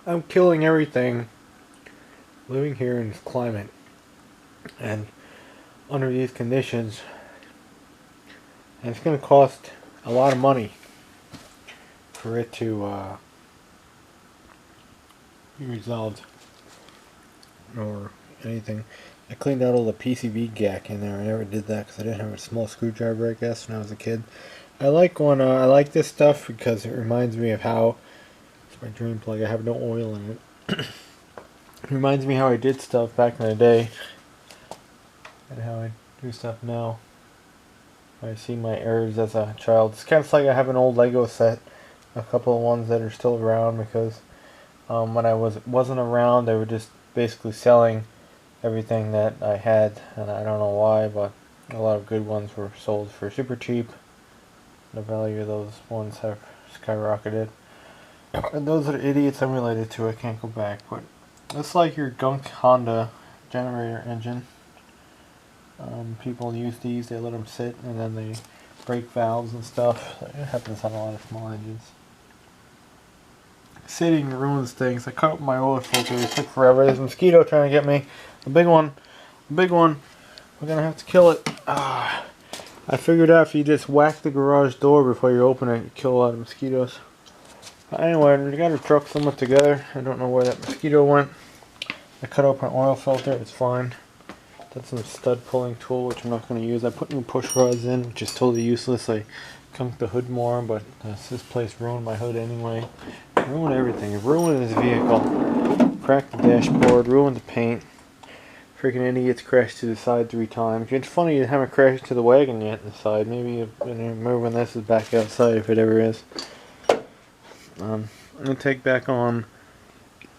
I'm killing everything living here in this climate. And under these conditions, and it's going to cost a lot of money for it to be resolved or anything. I cleaned out all the PCB gack in there. I never did that because I didn't have a small screwdriver, I guess, when I was a kid. I like this stuff because it reminds me of how it's my dream plug. I have no oil in it. It reminds me how I did stuff back in the day and how I do stuff now. I see my errors as a child. It's kind of like I have an old Lego set, a couple of ones that are still around because when I wasn't around, they were just basically selling everything that I had, and I don't know why, but a lot of good ones were sold for super cheap. The value of those ones have skyrocketed. And those are the idiots I'm related to. I can't go back, but it's like your gunk Honda generator engine. People use these, they let them sit, and then they break valves and stuff. It happens on a lot of small engines. Sitting ruins things. I cut up my oil filter. It took forever. There's a mosquito trying to get me. A big one. A big one. We're going to have to kill it. I figured out if you just whack the garage door before you open it, you kill a lot of mosquitoes. Anyway, we got our truck somewhat together. I don't know where that mosquito went. I cut up my oil filter. It's fine. That's some stud pulling tool, which I'm not going to use. I put new push rods in, which is totally useless. I conked the hood more, but this place ruined my hood anyway. Ruined everything. It ruined this vehicle. Cracked the dashboard. Ruined the paint. Freaking idiots crashed to the side 3 times. It's funny you haven't crashed to the wagon yet on the side. Maybe you remember when this is back outside, if it ever is. I'm going to take back on.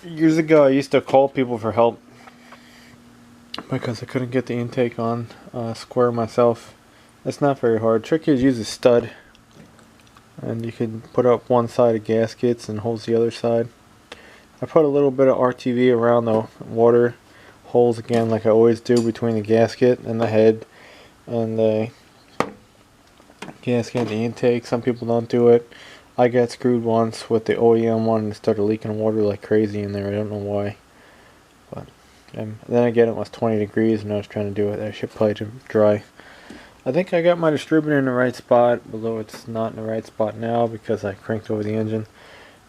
Years ago, I used to call people for help because I couldn't get the intake on square myself. It's not very hard. Trick is use a stud, and you can put up one side of gaskets and holds the other side. I put a little bit of RTV around the water holes again, like I always do, between the gasket and the head and the gasket and the intake. Some people don't do it. I got screwed once with the OEM one and started leaking water like crazy in there. I don't know why. But then again, it was 20 degrees and I was trying to do it. That shit probably dry. I think I got my distributor in the right spot, although it's not in the right spot now because I cranked over the engine.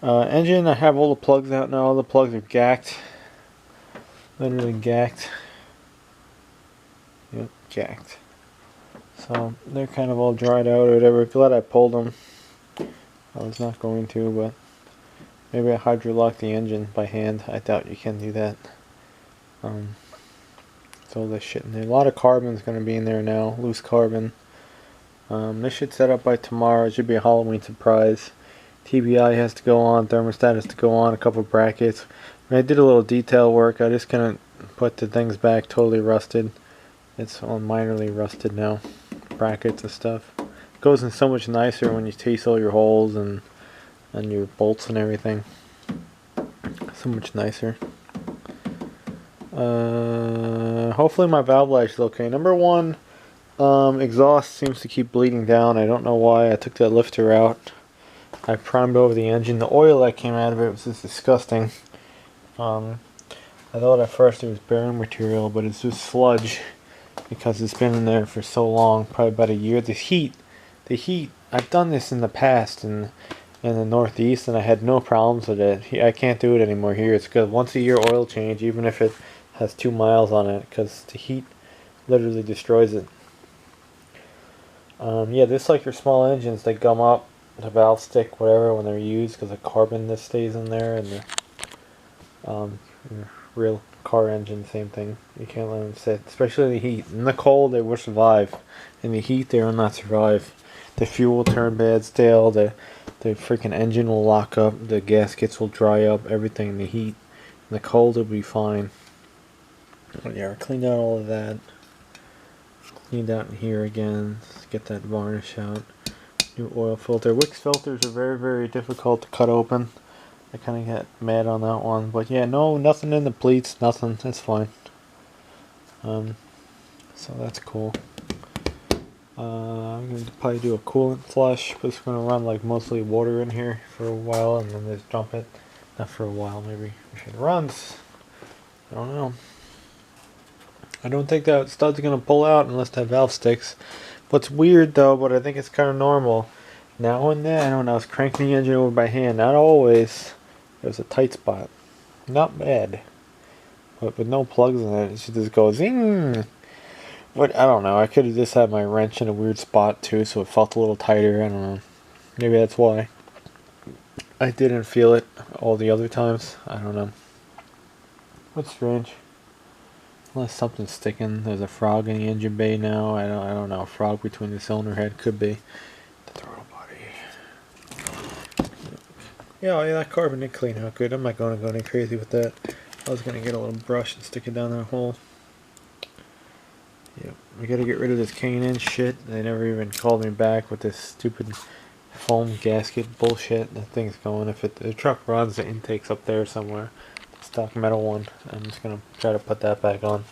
I have all the plugs out now. All the plugs are gacked. Literally gacked. Yep, gacked. So they're kind of all dried out or whatever. Glad I pulled them. I was not going to, but maybe I hydrolocked the engine by hand. I doubt you can do that. So this shit in there. A lot of carbon's going to be in there now. Loose carbon. This should set up by tomorrow. It should be a Halloween surprise. TBI has to go on. Thermostat has to go on. A couple brackets. I did a little detail work. I just kind of put the things back totally rusted. It's all minorly rusted now. Brackets and stuff. It goes in so much nicer when you taste all your holes and your bolts and everything. So much nicer. Hopefully my valve light is okay. Number one, exhaust seems to keep bleeding down. I don't know why. I took that lifter out. I primed over the engine. The oil that came out of it was just disgusting. I thought at first it was bearing material, but it's just sludge because it's been in there for so long, probably about a year. The heat, I've done this in the past in the Northeast and I had no problems with it. I can't do it anymore here. It's good. Once a year oil change, even if it has 2 miles on it, because the heat literally destroys it. Yeah, this like your small engines, they gum up the valve stick, whatever, when they're used because the carbon that stays in there, and the real car engine, same thing. You can't let them sit, especially the heat. In the cold, they will survive. In the heat, they will not survive. The fuel will turn bad, stale. The freaking engine will lock up. The gaskets will dry up. Everything in the heat. In the cold, it'll be fine. But yeah, I cleaned out all of that. Cleaned out in here again. Let's get that varnish out. New oil filter. Wix filters are very, very difficult to cut open. I kind of got mad on that one. But yeah, no, nothing in the pleats. Nothing. It's fine. So that's cool. I'm going to probably do a coolant flush, but it's going to run like mostly water in here for a while and then just dump it. Not for a while, maybe. If it runs, I don't know. I don't think that stud's gonna pull out unless that valve sticks. What's weird though, but I think it's kind of normal. Now and then, when I was cranking the engine over by hand, not always, there's a tight spot. Not bad. But with no plugs in it, it just goes zing. But I don't know. I could have just had my wrench in a weird spot too, so it felt a little tighter. I don't know. Maybe that's why. I didn't feel it all the other times. I don't know. What's strange? Unless something's sticking. There's a frog in the engine bay now. I don't know. A frog between the cylinder head could be. The throttle body. Yeah, that carbon did clean out good. I'm not going to go any crazy with that. I was going to get a little brush and stick it down that hole. Yep. We got to get rid of this K&N shit. They never even called me back with this stupid foam gasket bullshit. That thing's going. If the truck runs, the intake's up there somewhere. Stock metal one. I'm just gonna try to put that back on.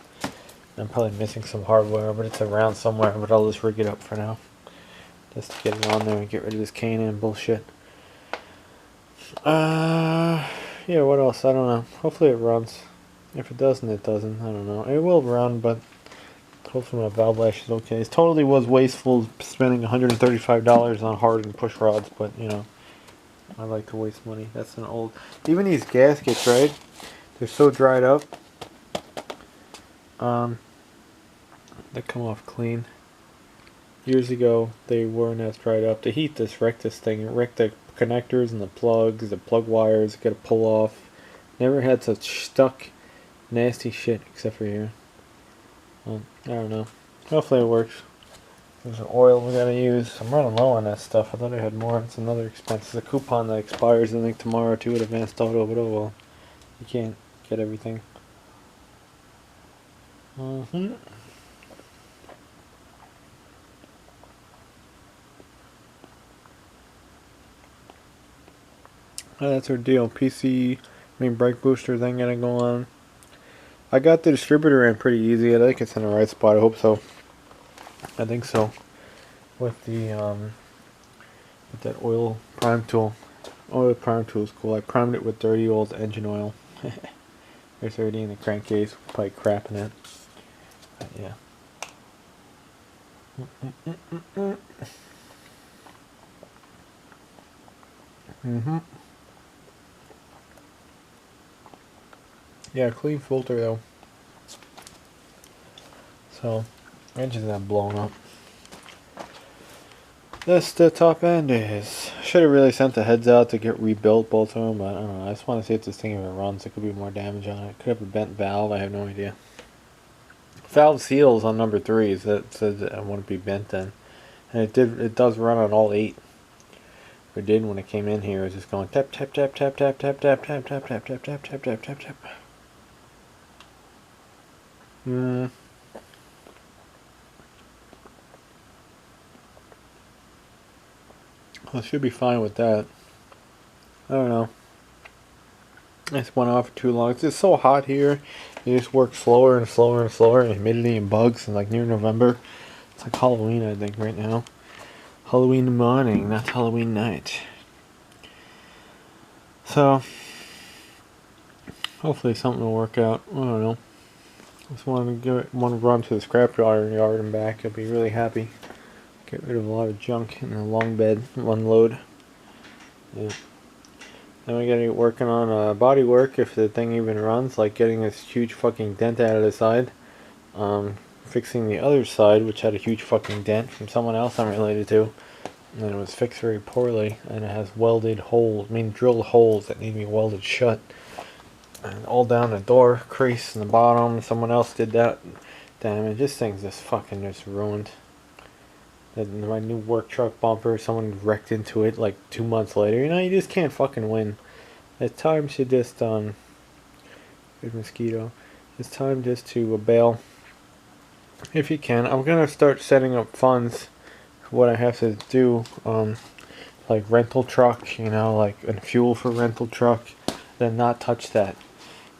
I'm probably missing some hardware, but it's around somewhere. But I'll just rig it up for now, just to get it on there and get rid of this K&N bullshit. Yeah. What else? I don't know. Hopefully it runs. If it doesn't, it doesn't. I don't know. It will run, but hopefully my valve lash is okay. It totally was wasteful spending $135 on hardened push rods, but you know, I like to waste money. That's an old. Even these gaskets, right? They're so dried up. They come off clean. Years ago, they weren't as dried up. The heat just wrecked this thing. It wrecked the connectors and the plugs, the plug wires. Got to pull off. Never had such stuck, nasty shit except for here. Well, I don't know. Hopefully it works. There's an oil we gotta use. I'm running low on that stuff. I thought I had more. It's another expense. It's a coupon that expires I think tomorrow too at Advanced Auto, but oh well. You can't get everything. Yeah, that's our deal. Brake booster thing gotta go on. I got the distributor in pretty easy. I think it's in the right spot. I hope so. I think so. With the with that oil prime tool. Oil prime tool is cool. I primed it with dirty old engine oil. There's already in the crankcase. Probably crap in it. But yeah. Yeah, clean filter though. So, engine's not blown up. This the top end is. Should have really sent the heads out to get rebuilt, both of them, but I don't know. I just want to see if this thing even runs. There could be more damage on it. Could have a bent valve. I have no idea. Valve seals on number 3 that says it wouldn't be bent then, and it did. It does run on all 8. It did when it came in here. It was just going tap tap tap tap tap tap tap tap tap tap tap tap tap tap tap tap. Well, it should be fine with that. I don't know. I just went off for too long. It's just so hot here. You just work slower and slower and slower. And humidity and bugs. And like near November. It's like Halloween, I think, right now. Halloween morning, not Halloween night. So, hopefully something will work out. I don't know. Just want to run to the scrap yard and back. I'll be really happy. Get rid of a lot of junk in the long bed, one load. Yeah. Then we gotta get working on body work if the thing even runs, like getting this huge fucking dent out of the side. Fixing the other side, which had a huge fucking dent from someone else I'm related to. And it was fixed very poorly, and it has welded holes, drilled holes that need to be welded shut. And all down the door, crease in the bottom, someone else did that. Damn it, this thing's just fucking just ruined. My new work truck bumper, someone wrecked into it like 2 months later. You know, you just can't fucking win. At times you just, good mosquito. It's time just to bail. If you can. I'm gonna start setting up funds for what I have to do. Like rental truck, you know, like and fuel for rental truck. Then not touch that.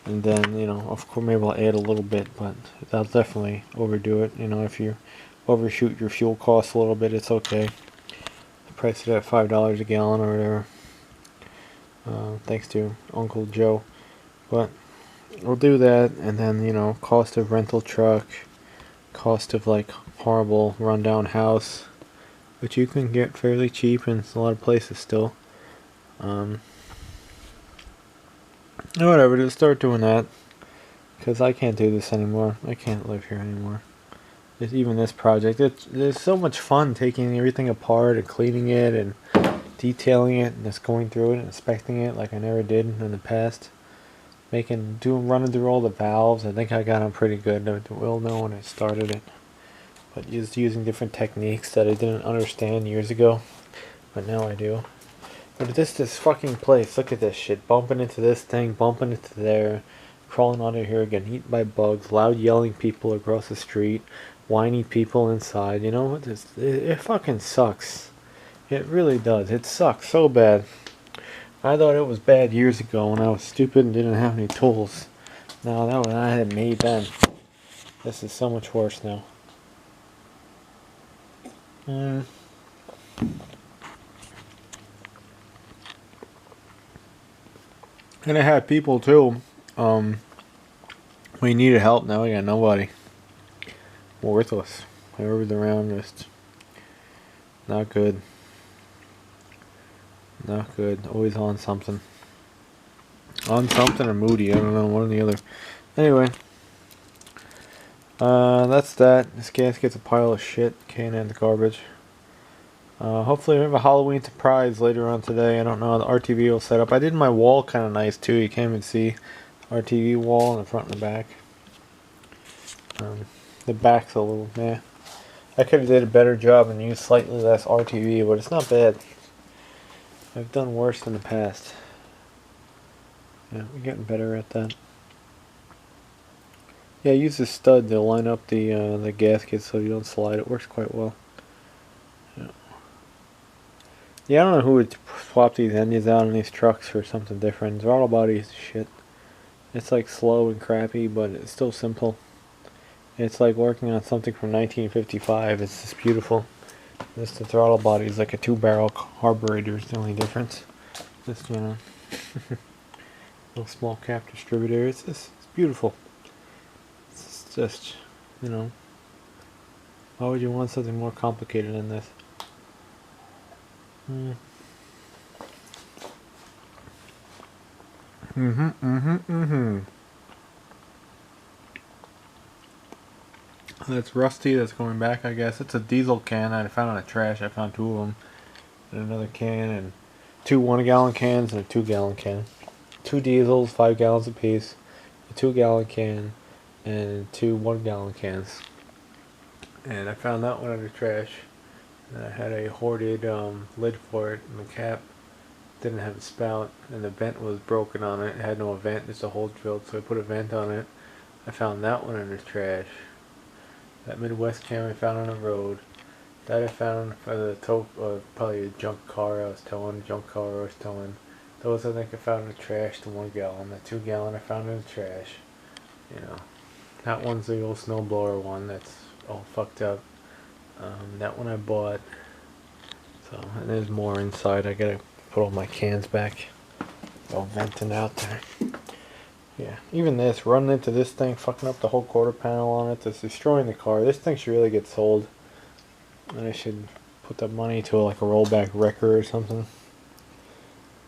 And then, you know, of course maybe I'll add a little bit, but I'll definitely overdo it. You know, if you overshoot your fuel costs a little bit, it's okay. Price it at $5 a gallon or whatever. thanks to Uncle Joe. But we'll do that, and then, you know, cost of rental truck, cost of like horrible rundown house, which you can get fairly cheap in a lot of places still. Whatever, just start doing that, because I can't do this anymore. I can't live here anymore. Even this project, it's so much fun taking everything apart and cleaning it and detailing it and just going through it and inspecting it like I never did in the past. Running through all the valves. I think I got them pretty good. I will know when I started it, but just using different techniques that I didn't understand years ago, but now I do. But this fucking place, look at this shit. Bumping into this thing, bumping into there, crawling out of here, getting eaten by bugs, loud yelling people across the street, whiny people inside. You know what? It fucking sucks. It really does. It sucks so bad. I thought it was bad years ago when I was stupid and didn't have any tools. Now that was I had made then. This is so much worse now. And I had people too. We needed help. Now we got nobody. Worthless. Whoever's around, just not good. Not good. Always on something. On something or moody. I don't know. One or the other. Anyway. That's that. This gasket's a pile of shit. Can in the garbage. Hopefully we have a Halloween surprise later on today. I don't know how the RTV will set up. I did my wall kind of nice too. You can't even see RTV wall in the front and the back. The back's a little meh. I could have did a better job and used slightly less RTV, but it's not bad. I've done worse in the past. Yeah, we're getting better at that. Yeah, use the stud to line up the gasket so you don't slide. It works quite well. Yeah, I don't know who would swap these engines out on these trucks for something different. Throttle body is shit. It's like slow and crappy, but it's still simple. It's like working on something from 1955. It's just beautiful. The throttle body is like a 2-barrel carburetor is the only difference. Just, you know, little small cap distributor. It's beautiful. It's just, you know, why would you want something more complicated than this? That's rusty. That's going back, I guess. It's a diesel can I found in the trash. I found 2 of them. And another can and 2 1-gallon cans and a 2-gallon can. 2 diesels, 5 gallons apiece. A 2-gallon can and 2 1-gallon cans. And I found that one in the trash. And I had a hoarded lid for it, and the cap didn't have a spout, and the vent was broken on it. It had no vent, just a hole drilled, so I put a vent on it. I found that one in the trash. That Midwest can I found on the road. That I found for the probably a junk car I was towing, Those I think I found in the trash, the 1-gallon. The 2-gallon I found in the trash. You know, that one's the old snowblower one that's all fucked up. That one I bought. So, and there's more inside. I gotta put all my cans back. All venting out there. Yeah, even this, running into this thing, fucking up the whole quarter panel on it, that's destroying the car. This thing should really get sold. And I should put the money to like a rollback wrecker or something.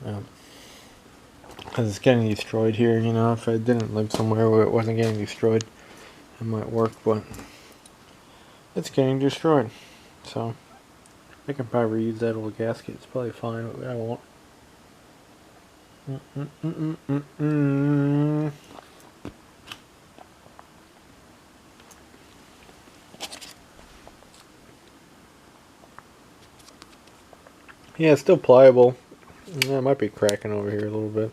Because it's getting destroyed here, you know. If I didn't live somewhere where it wasn't getting destroyed, it might work, but it's getting destroyed. So I can probably reuse that old gasket. It's probably fine, but I won't. Yeah, it's still pliable. Yeah, it might be cracking over here a little bit.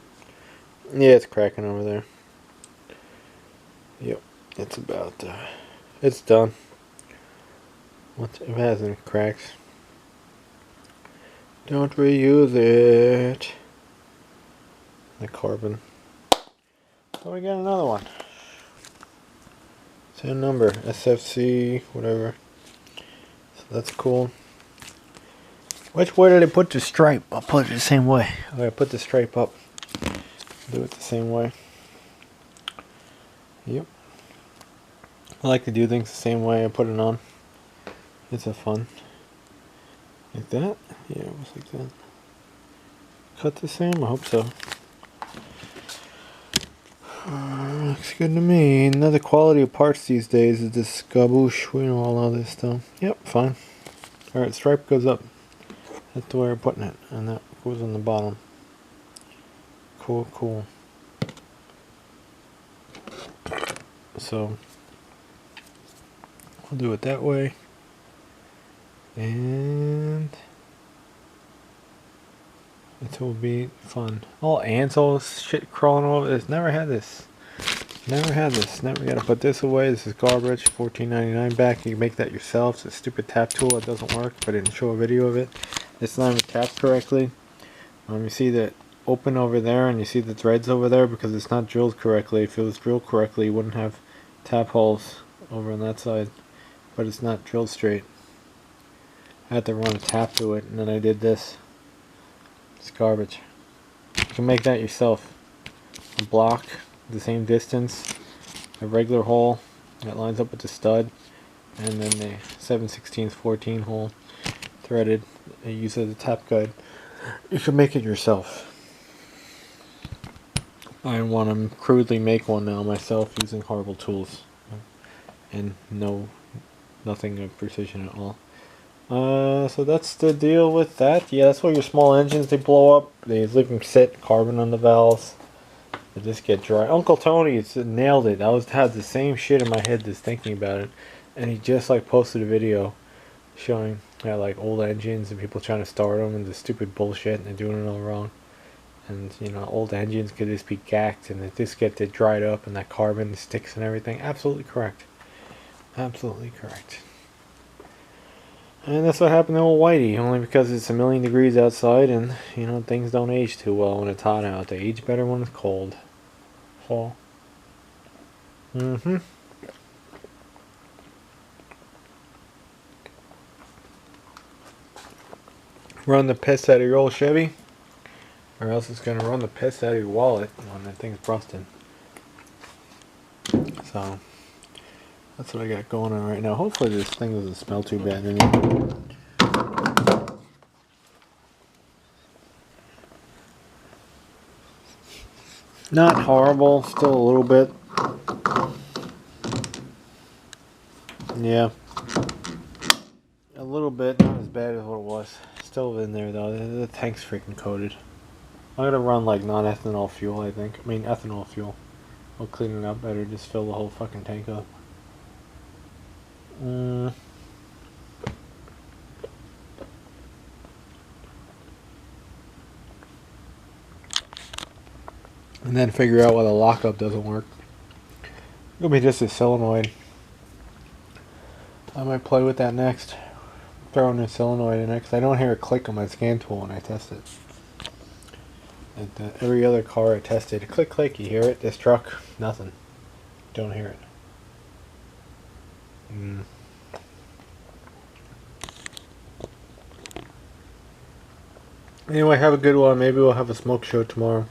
Yeah, it's cracking over there. Yep, it's about it's done. It has any cracks. Don't reuse it. The carbon. So we got another one. Same number, SFC, whatever. So that's cool. Which way did I put the stripe? I'll put it the same way. I'm going to put the stripe up. Do it the same way. Yep. I like to do things the same way I put it on. It's a fun. Like that? Yeah, almost like that. Cut the same? I hope so. Looks good to me. Another quality of parts these days is this gaboosh. We know all of this stuff. Yep, fine. Alright, stripe goes up. That's the way we're putting it. And that goes on the bottom. Cool, cool. So, we'll do it that way. And it will be fun. All ants, all this shit crawling all over this. Never had this. Never had this. Never gotta put this away. This is garbage. $14.99 back. You can make that yourself. It's a stupid tap tool. It doesn't work, but I didn't show a video of it. It's not even tapped correctly. You see that open over there, and you see the threads over there because it's not drilled correctly. If it was drilled correctly, you wouldn't have tap holes over on that side, but it's not drilled straight. I had to run a tap to it, and then I did this. It's garbage. You can make that yourself. A block the same distance, a regular hole that lines up with the stud, and then the 7/16 14 hole threaded. I use it as a tap guide. You can make it yourself. I want to crudely make one now myself using horrible tools and nothing of precision at all. So that's the deal with that. Yeah, that's why your small engines, they blow up. They leave them sit, carbon on the valves. They just get dry. Uncle Tony nailed it. I had the same shit in my head just thinking about it, and he just like posted a video showing like old engines and people trying to start them and the stupid bullshit and they're doing it all wrong. And you know, old engines could just be gacked and they just get dried up and that carbon sticks and everything. Absolutely correct. Absolutely correct. And that's what happened to old Whitey, only because it's 1,000,000 degrees outside and, you know, things don't age too well when it's hot out. They age better when it's cold. Fall. Run the piss out of your old Chevy, or else it's going to run the piss out of your wallet when that thing's busted. So, that's what I got going on right now. Hopefully this thing doesn't smell too bad anymore. Not horrible, still a little bit. Yeah. A little bit, not as bad as what it was. Still in there though, the tank's freaking coated. I'm gonna run like non-ethanol fuel, I think. I mean ethanol fuel. I'll clean it up better, just fill the whole fucking tank up. And then figure out why the lockup doesn't work. It'll be just a solenoid. I might play with that next. Throw in a solenoid in it, because I don't hear a click on my scan tool when I test it. And every other car I tested, click click, you hear it. This truck, nothing. Don't hear it. Anyway, have a good one. Maybe we'll have a smoke show tomorrow.